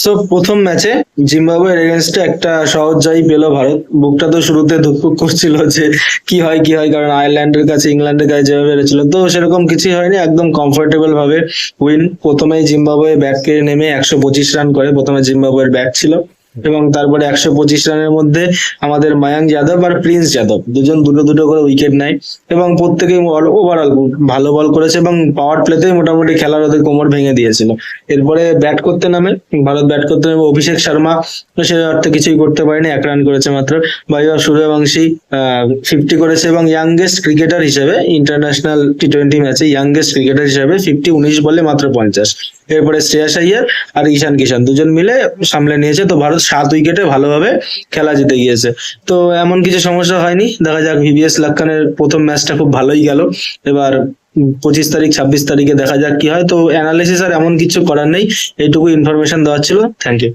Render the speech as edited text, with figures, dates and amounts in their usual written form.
So প্রথম ম্যাচে জিম্বাবুয়ের এগেনস্টে একটা সহজ জয়ই পেল ভারত। বুকটা তো শুরুতে ধুকপুক করছিল যে কি হয় কি হয়, কারণ আয়ারল্যান্ডের কাছে ইংল্যান্ডের কাছে যেভাবে হেরেছিল, তো সেরকম কিছুই হয়নি, একদম কমফোর্টেবল ভাবে উইন। প্রথমেই জিম্বাবুয়ে ব্যাট কেড়ে নেমে 125 রান করে, প্রথমে জিম্বাবুয়ের ব্যাট ছিল, এবং তারপরে 125 রানের মধ্যে আমাদের মায়াঙ্ক যাদব আর প্রিন্স যাদব দুজন দুটো দুটো করে উইকেট নেয়, এবং প্রত্যেকেই ওভারঅল ভালো বল করেছে, এবং পাওয়ার প্লেতেই মোটামুটি খেলার ওদের কোমর ভেঙে দিয়েছিল। এরপরে ব্যাট করতে নামে ভারত, ব্যাট করতে নামে অভিষেক শর্মা তো সে অর্থে কিছুই করতে পারেনি, 1 রান করেছে মাত্র। ভাইবা সূর্যবংশী 50 করেছে, এবং ইয়াংগেস্ট ক্রিকেটার হিসেবে ইন্টারন্যাশনাল টি20 ম্যাচে ইয়াংগেস্ট ক্রিকেটার হিসেবে 50, 19 বলে মাত্র 50। এরপরে শ্রেয়াস আইয়ার আর ঈশান কিষান দুজন মিলে সামলে নিয়েছে, তো ভারত 7 উইকেটে ভালোভাবে খেলা জিতে গিয়েছে। তো এমন কিছু সমস্যা হয়নি, দেখা যাক। ভিভিএস লাক্কানের প্রথম ম্যাচটা খুব ভালোই গেল। এবার 25 তারিখ 26 তারিখে দেখা যাক কি হয়। তো অ্যানালিসিস আর এমন কিছু করার নেই, এইটুকু ইনফরমেশন দেওয়ার ছিল। Thank you.